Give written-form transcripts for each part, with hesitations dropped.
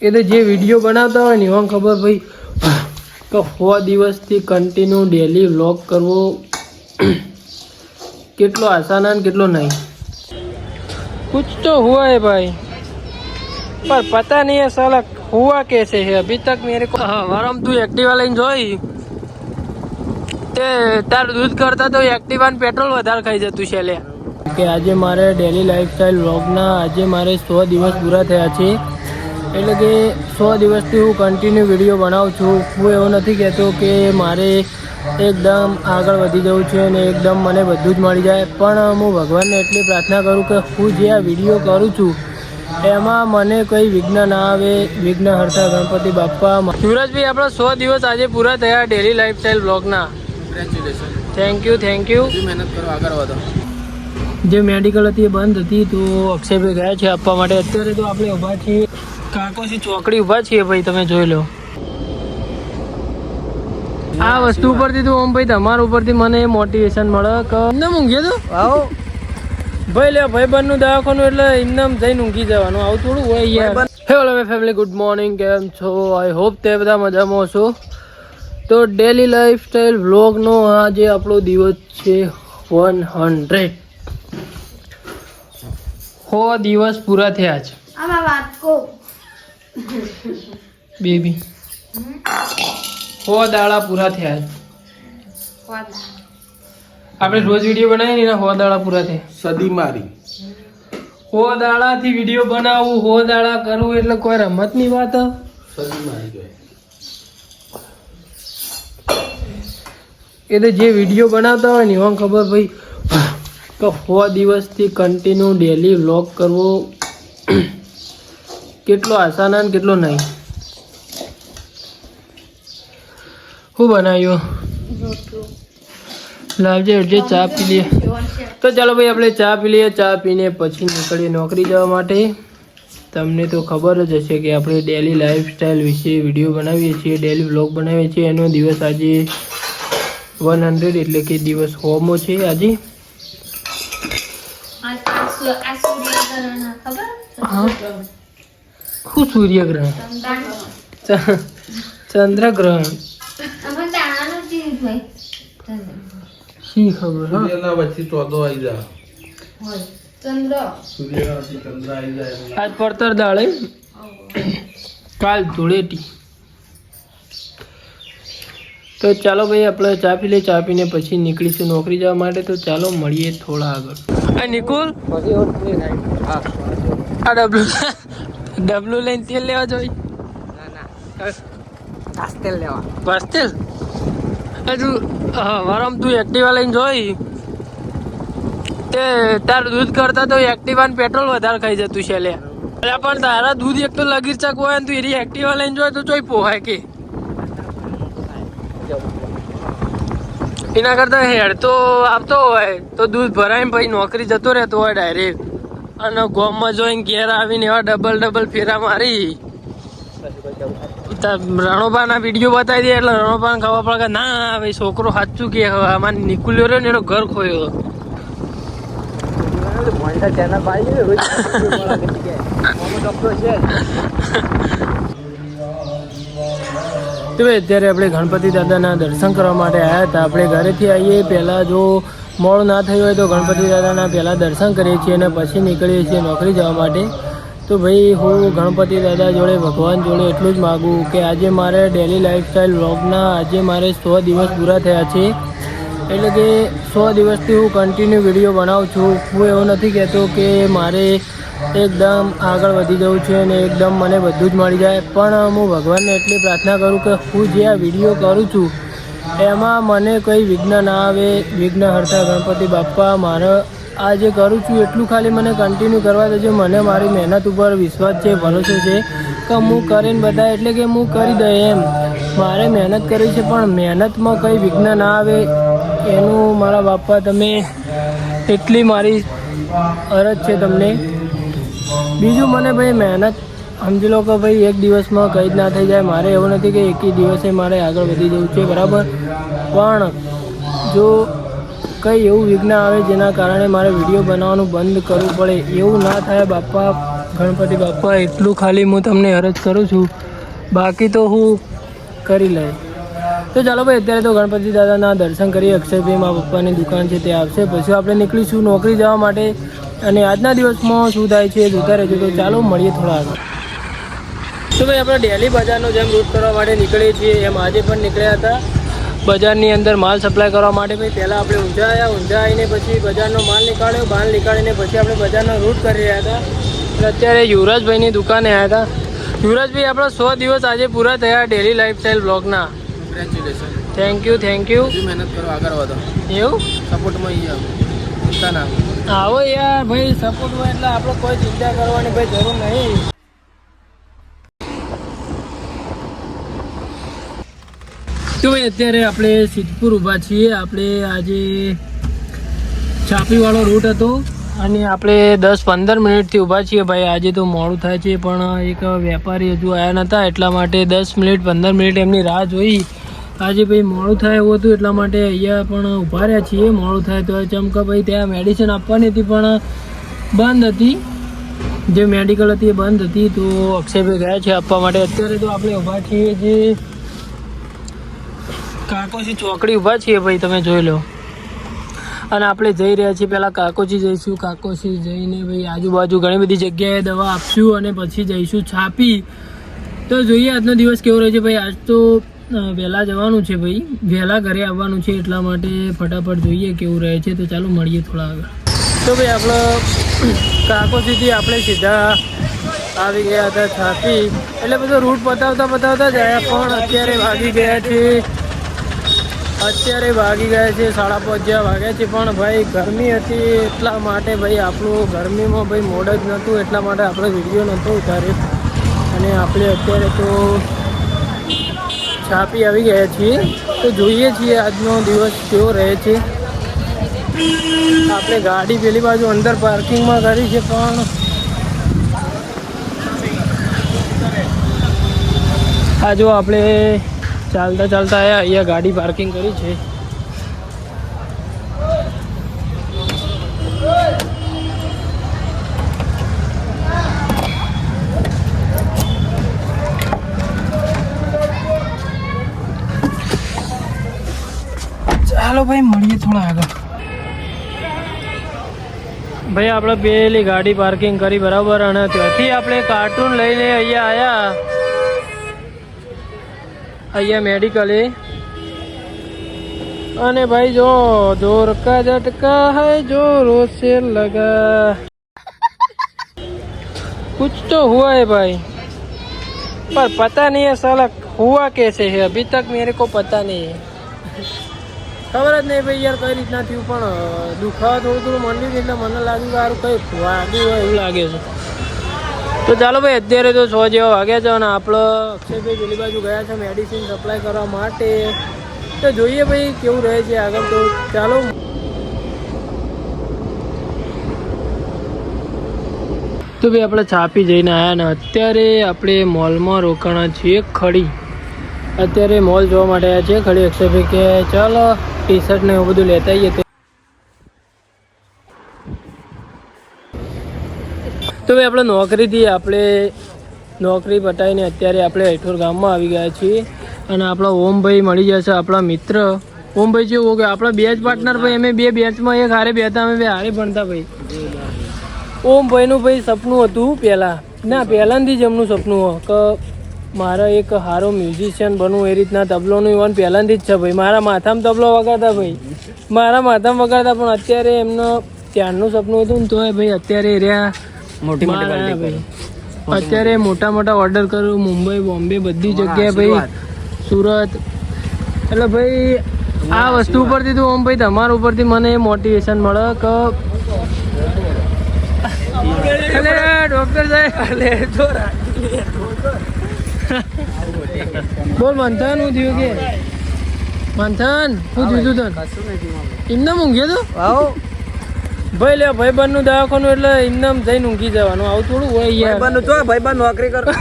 એ તો જે વિડીયો બનાવતા હોય ને એમાં ખબર ભાઈ કે 100 દિવસથી કન્ટિન્યુ ડેલી વ્લોગ કરવો કેટલો આસાન है કેટલો नहीं। कुछ तो हुआ है भाई पर पता नहीं है साला हुआ कैसे है अभी तक मेरे को। हाँ वरम तू एक्टिवा लઈને જોઈ તે તાર દૂધ કરતા તો એક્ટિવા ને પેટ્રોલ વધારે ખાઈ જતું છે લે કે આજે મારે ડેલી લાઈફસ્ટાઈલ વ્લોગના આજે મારે 100 દિવસ પૂરા થયા છે એટલે કે 100 દિવસથી હું કન્ટિન્યુ વિડીયો બનાવું છું। હું એવું નથી કહેતો કે મારે એકદમ આગળ વધી જવું છે અને એકદમ મને બધું જ મળી જાય, પણ હું ભગવાનને એટલી પ્રાર્થના કરું કે હું જે આ વિડીયો કરું છું એમાં મને કોઈ વિઘ્ન ના આવે। વિઘ્ન હર્તા ગણપતિ બાપ્પા। સુરજભાઈ આપણા 100 દિવસ આજે પૂરા થયા ડેલી લાઈફસ્ટાઈલ વ્લોગના। થેન્ક યુ મહેનત કરો આગળ વધો। જે મેડિકલ હતી એ બંધ હતી તો અક્ષયભાઈ ગયા છે આપવા માટે। અત્યારે તો આપણે ઊભા છીએ કાકોસી ચોકડી ઊભા છીએ ભાઈ, તમે જોઈ લો આ વસ્તુ ઉપરથી તો ઓમ ભાઈ તમારા ઉપરથી મને મોટિવેશન મળે કે એમને ઊંઘી તો આવો ભાઈ લે ભાઈબંધનું દવાખાનું એટલે એમને જઈને ઊંઘી જવાનું આવું થોડું હોય યાર। Hello my family, good morning, કેમ છો? આઈ હોપ તે બધા મજામાં છો। તો ડેલી લાઈફસ્ટાઈલ વ્લોગનો આજે આપણો દિવસ છે 100 દિવસ પૂરા થયા છે બેબી। 100 દાડા પૂરા થયા છે। આપણે રોજ વિડીયો બનાવીએ ને 100 દાડા પૂરા થયા। સદી મારી 100 દાડાથી વિડીયો બનાવવું 100 દાડા કરવું એટલે કોઈ રમતની વાત સદી મારી ગઈ। એ તો જે વિડીયો બનાવતા હોય ને એમાં ખબર ભાઈ કે 100 દિવસથી કન્ટિન્યુ ડેલી વ્લોગ કરવો કેટલો આસાન અને કેટલો નહીં। શું બનાવ્યું? લાવજે અડજે ચા પી લઈએ। તો ચાલો ભાઈ આપણે ચા પી લઈએ, ચા પીને પછી નીકળીએ નોકરી જવા માટે। તમને તો ખબર જ હશે કે આપણે ડેલી લાઈફસ્ટાઈલ વિશે વિડીયો બનાવીએ છીએ, ડેલી વ્લોગ બનાવીએ છીએ। એનો દિવસ આજે 100 એટલે કે દિવસ 100મો છે આજે। શું સૂર્યગ્રહણ? ચંદ્રગ્રહણ શી ખબર? સૂર્યના વચ્ચે ચોદો આવી જાય સૂર્યના વચ્ચે ચંદ્ર આવી જાય। આજ પડતર દાળે કાલ ધૂળેટી। તો ચાલો ભાઈ આપણે ચા પી લઈએ, ચા પીને પછી નીકળીશું નોકરી જવા માટે। તો ચાલો મળીએ થોડા આગળ। આ નિકુલ આ ડબલું લઈને તેલ લેવા જોઈએ? પાસ્ટેલ લેવા। પાસ્ટેલ હજુ વરમ તું એક્ટિવા લઈને જોઈ તે તાર દૂધ કરતા તો એક્ટિવા ને પેટ્રોલ વધારે ખાઈ જતું છે લે। પણ તારા દૂધ એક તો લગીર ચક હોય ને તું એની એક્ટિવા લઈને જોઈ તો ચોઈ પોહાય કે એના કરતા હેડ તો આવતો હોય તો દૂધ ભરાઈને પછી નોકરી જતો રહેતો હોય ડાયરેક્ટ, અને ગોમમાં જોઈને ઘેર આવીને એવા ડબલ ફેરા મારી રણોબાના વિડીયો બતાવી દે એટલે રણોબાને ખબર પડે કે ના ભાઈ છોકરો સાચું કે અમારે નીકળ્યો રહ્યો ને એનો ઘર ખોયો। તો અત્યારે આપણે ગણપતિ દાદાના દર્શન કરવા માટે આવ્યા હતા। આપણે ઘરેથી આવીએ પહેલાં જો મોડું ના થયું હોય તો ગણપતિ દાદાના પહેલાં દર્શન કરીએ છીએ અને પછી નીકળીએ છીએ નોકરી જવા માટે। તો ભાઈ હું ગણપતિ દાદા જોડે ભગવાન જોડે એટલું જ માગું કે આજે મારે ડેલી લાઈફસ્ટાઈલ વ્લોગના આજે મારે 100 દિવસ પૂરા થયા છે એટલે કે 100 દિવસથી હું કન્ટિન્યુ વિડીયો બનાવું છું। હું એવું નથી કહેતો કે મારે એકદમ આગળ વધી જવું છે અને એકદમ મને બધું જ મળી જાય, પણ હું ભગવાનને એટલી પ્રાર્થના કરું કે હું જે આ વિડીયો કરું છું એમાં મને કોઈ વિઘ્ન ના આવે। વિઘ્ન હર્તા ગણપતિ બાપ્પા। મારે આ જે કરું છું એટલું ખાલી મને કન્ટિન્યુ કરવા દેજો। મને મારી મહેનત ઉપર વિશ્વાસ છે, ભરોસો છે કે હું કરીને બધા એટલે કે હું કરી દઉં એમ। મારે મહેનત કરી છે પણ મહેનતમાં કંઈ વિઘ્ન ના આવે એનું મારા બાપા તમે એટલી મારી અરજ છે તમને। બીજું મને ભાઈ મહેનત સમજી લો કે ભાઈ એક દિવસમાં કંઈ જ ના થઈ જાય। મારે એવું નથી કે એક દિવસે મારે આગળ વધી જવું છે બરાબર, પણ જો કંઈ એવું વિઘ્ન આવે જેના કારણે મારે વિડીયો બનાવવાનું બંધ કરવું પડે એવું ના થાય બાપા ગણપતિ બાપા એટલું ખાલી હું તમને અરજ કરું છું, બાકી તો હું કરી લે. તો ચાલો ભાઈ અત્યારે તો ગણપતિ દાદાના દર્શન કરીએ. અક્ષયભાઈ મારા પપ્પાની દુકાન છે તે આવશે, પછી આપણે નીકળીશું નોકરી જવા માટે. અને આજના દિવસમાં શું થાય છે જોતા રહેજો. તો ચાલો મળીએ થોડા આગળ. તો ભાઈ આપણે ડેલી બજારનો જેમ રૂટ કરવા માટે નીકળીએ છીએ એમ આજે પણ નીકળ્યા હતા બજારની અંદર માલ સપ્લાય કરવા માટે. ભાઈ પહેલાં આપણે ઊંઝા આવ્યા, ઊંઝા આવીને પછી બજારનો માલ નીકાળ્યો, માલ નીકાળીને પછી આપણે બજારનો રૂટ કરી રહ્યા હતા. એટલે અત્યારે યુવરાજભાઈની દુકાને આવ્યા હતા. યુવરાજભાઈ આપણા 100 દિવસ આજે પૂરા થયા ડેલી લાઈફસ્ટાઈલ બ્લોગના. કોંગ્રેચ્યુલેશન. Thank you. મહેનત કરો, આગળ વધો. એવું સપોર્ટમાં ચિંતા ના આવો યાર ભાઈ, સપોર્ટમાં એટલે આપણે કોઈ ચિંતા કરવાની ભાઈ જરૂર નહીં. તો ભાઈ અત્યારે આપણે સિદ્ધપુર ઊભા છીએ. આપણે આજે છાપીવાળો રૂટ હતો અને આપણે 10-15 મિનિટથી ઊભા છીએ ભાઈ. આજે તો મોડું થાય છે પણ એક વેપારી હજુ આવ્યા નહોતા એટલા માટે 10 મિનિટ 15 મિનિટ એમની રાહ જોઈ. આજે ભાઈ મોડું થાય એવું હતું એટલા માટે અહીંયા પણ ઊભા રહ્યા છીએ. મોડું થાય તો ચમકા ભાઈ ત્યાં મેડિસિન આપવાની હતી પણ બંધ હતી, જે મેડિકલ હતી એ બંધ હતી. તો અક્ષયભાઈ ગયા છે આપવા માટે. અત્યારે તો આપણે ઊભા છીએ જે કાકોશી ચોકડી ઊભા છીએ ભાઈ, તમે જોઈ લો. અને આપણે જઈ રહ્યા છીએ પહેલાં કાકોશી જઈશું. કાકોશી જઈને ભાઈ આજુબાજુ ઘણી બધી જગ્યાએ દવા આપશું અને પછી જઈશું છાપી. તો જોઈએ આજનો દિવસ કેવો રહે છે ભાઈ. આજ તો વહેલા જવાનું છે ભાઈ, વહેલા ઘરે આવવાનું છે એટલા માટે ફટાફટ જોઈએ કેવું રહે છે. તો ચાલો મળીએ થોડા આગળ. તો ભાઈ આપણે કાકોશીથી આપણે સીધા આવી ગયા હતા છાપી. એટલે બધો રૂટ પતાવતા જ આવ્યા પણ અત્યારે વાગી ગયા છે 5:30 વાગ્યા છે. પણ ભાઈ ગરમી હતી એટલા માટે ભાઈ આપણું ગરમીમાં ભાઈ મોડ જ નહોતું એટલા માટે આપણે વિડીયો નહોતો ઉતાર્યો. અને આપણે અત્યારે તો છાપી આવી ગયા છીએ. તો જોઈએ છીએ આજનો દિવસ કેવો રહે છે. આપણે ગાડી પેલી બાજુ અંદર પાર્કિંગમાં કરી છે પણ આ જો આપણે ચાલતા આવ્યા, અહીંયા ગાડી પાર્કિંગ કરી છે. ચાલો ભાઈ મળીએ થોડા આગળ. ભાઈ આપણે પેલી ગાડી પાર્કિંગ કરી બરાબર અને ત્યાંથી આપણે કાર્ટૂન લઈને અહીંયા મેડિકલે. અને ભાઈ જો જોર કા ઝટકા હૈ જોરો से लगा कुछ तो हुआ है भाई पर पता नहीं है साला हुआ कैसे है अभी तक मेरे को पता नहीं है. ખબર જ નહીં ભાઈ યાર કઈ રીતના થયું પણ દુખાવા થોડું મંડ્યું એટલે મને લાગ્યું કે સારું કંઈ વાગ્યું હોય એવું લાગે છે. તો ચાલો ભાઈ અત્યારે તો 6 જેવા વાગ્યા છે અને આપણે અક્ષયભાઈ પેલી બાજુ ગયા છે મેડિસિન સપ્લાય કરવા માટે. તો જોઈએ ભાઈ કેવું રહે છે આગળ. તો ચાલો. તો ભાઈ આપણે છાપી જઈને આવ્યા ને અત્યારે આપણે મોલમાં રોકાણા છીએ ખડી. અત્યારે મોલ જોવા માટે આવ્યા છીએ ખડી. અક્ષયભાઈ કે ચાલો ટી શર્ટ ને એવું બધું લેતા આવીએ. તો ભાઈ આપણે નોકરી પટાવીને અત્યારે આપણે હેઠોર ગામમાં આવી ગયા છીએ અને આપણા ઓમભાઈ મળી જશે, આપણા મિત્ર. ઓમભાઈ જેવું કે આપણા બેચ પાર્ટનર ભાઈ, અમે બે બેચમાં એક હારે બેતા, અમે બે હારે ભણતા ભાઈ. ઓમભાઈનું ભાઈ સપનું હતું પહેલાંથી જ એમનું સપનું હોય કે મારે એક સારો મ્યુઝિશિયન બનવું. એ રીતના તબલોનું ઇવન પહેલાંથી જ છે ભાઈ. મારા માથામાં તબલો વગાડતા પણ અત્યારે એમનું ત્યારનું સપનું હતું ને તોય ભાઈ અત્યારે રહ્યા અત્યારે મોટા ઓર્ડર કરું મુંબઈ, બોમ્બે, બધી જગ્યાએ ભાઈ, સુરત. એટલે ભાઈ આ વસ્તુ ઉપરથી તો ઓમ ભાઈ તમારા ઉપરથી મને મોટિવેશન મળે કે ડોક્ટર સાહેબ બોલ મંથન શું થયું કે મંથન શું થયું તને એમને ઊંઘ્યો તો ભાઈ લે ભાઈબંધ નું દવાખાનું એટલે ઇનામ જઈને ઊંઘી જવાનું આવું થોડું હોય યાર. ભાઈબંધ નોકરી કરો.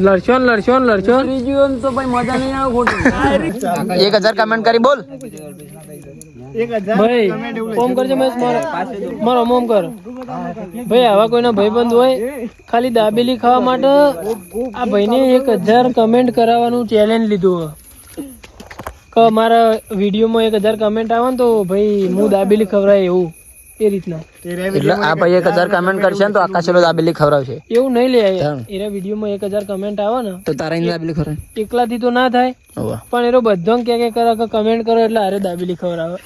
લડશો ત્રીજું તો ભાઈ મજા નહીં આવે ખોટું. 1000 કમેન્ટ કરી બોલ. ભાઈ ઓમ કરજો મેં મારો ઓમ કર ભાઈ. આવા કોઈના ભાઈબંધ હોય ખાલી દાબેલી ખાવા માટે આ ભાઈને 1000 કમેન્ટ કરાવવાનું ચેલેન્જ લીધું કે મારા વિડીયોમાં 1000 કમેન્ટ આવે ને તો ભાઈ હું દાબેલી ખવડાય એવું એ રીતના. એટલે આ ભાઈ 1000 કમેન્ટ કરશે ને તો આકાશ ચલો દાબેલી ખવડાવશે એવું નહીં લે એના વિડીયોમાં 1000 કમેન્ટ આવે ને તો તારા અહીં દાબેલી ખવડાવે એકલાથી તો ના થાય પણ એનો બધો કે કરે કે કમેન્ટ કરો એટલે આરે દાબેલી ખવડાવે.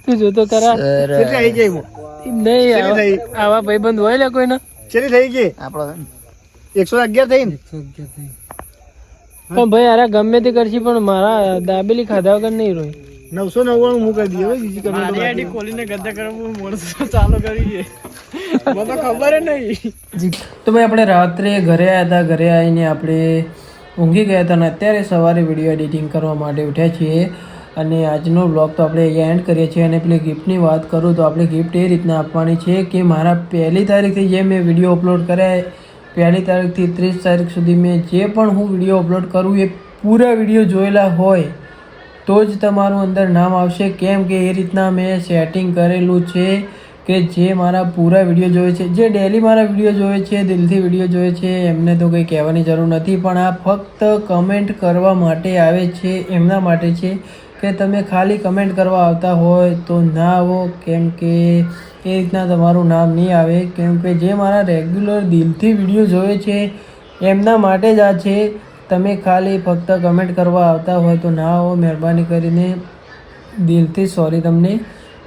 તું જોતો કરા નહીં આવા ભાઈબંધ હોય લે કોઈના આપણો પણ ભાઈ અરે ગમે તે કરશી પણ મારા દાબેલી ખાધા વગર નહીં રોય. 999 હું કરી દઈએ બીજી કમેન્ટ ખોલીને ગદ્દા કરવું મોડું ચાલુ કરીએ મને ખબર નહીં. તો ભાઈ આપણે રાત્રે ઘરે આવ્યા હતા. ઘરે આવીને આપણે ઊંઘી ગયા હતા અને અત્યારે સવારે વિડીયો એડિટિંગ કરવા માટે ઉઠ્યા છીએ અને આજનો બ્લોગ તો આપણે અહીંયા એન્ડ કરીએ છીએ. અને પેલી ગિફ્ટની વાત કરું તો આપણે ગિફ્ટ એ રીતના આપવાની છે કે મારા 1લી તારીખથી જે મેં વિડીયો અપલોડ કર્યા 1લી તારીખથી 30 તારીખ સુધી મેં જે પણ હું વિડીયો અપલોડ કરું એ પૂરા વિડીયો જોયેલા હોય તો જ તમારું અંદર નામ આવશે. કેમ કે એ રીતના મેં સેટિંગ કરેલું છે કે જે મારા પૂરા વિડીયો જોવે છે, જે ડેલી મારા વિડીયો જોવે છે, દિલથી વિડીયો જોવે છે, એમને તો કંઈ કહેવાની જરૂર નથી. પણ આ ફક્ત કમેન્ટ કરવા માટે આવે છે, એમના માટે છે કે તમે ખાલી કમેન્ટ કરવા આવતા હોય તો ના આવો. કેમ કે એ રીતના તમારું નામ નહીં આવે. કેમ કે જે મારા રેગ્યુલર દિલથી વિડીયો જોવે છે એમના માટે જ આ છે. તમે ખાલી ફક્ત કમેન્ટ કરવા આવતા હોય તો ના આવો. મહેરબાની કરીને દિલથી સોરી. તમને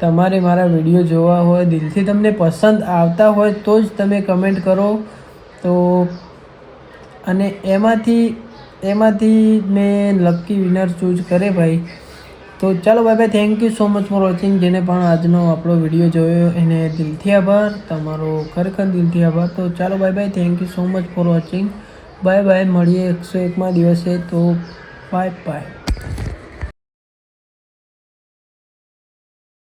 તમારે મારા વિડીયો જોવા હોય, દિલથી તમને પસંદ આવતા હોય તો જ તમે કમેન્ટ કરો. તો અને એમાંથી મેં લકી વિનર ચૂઝ કરે ભાઈ. તો ચાલો bye bye. Thank you so much for watching. જેને પણ આજનો આપણો વિડીયો જોયો એને દિલથી આભાર. તમારો ખરેખર દિલથી આભાર. તો ચાલો bye bye. Thank you so much for watching. Bye bye. મળીએ 101માં દિવસે. તો બાય બાય.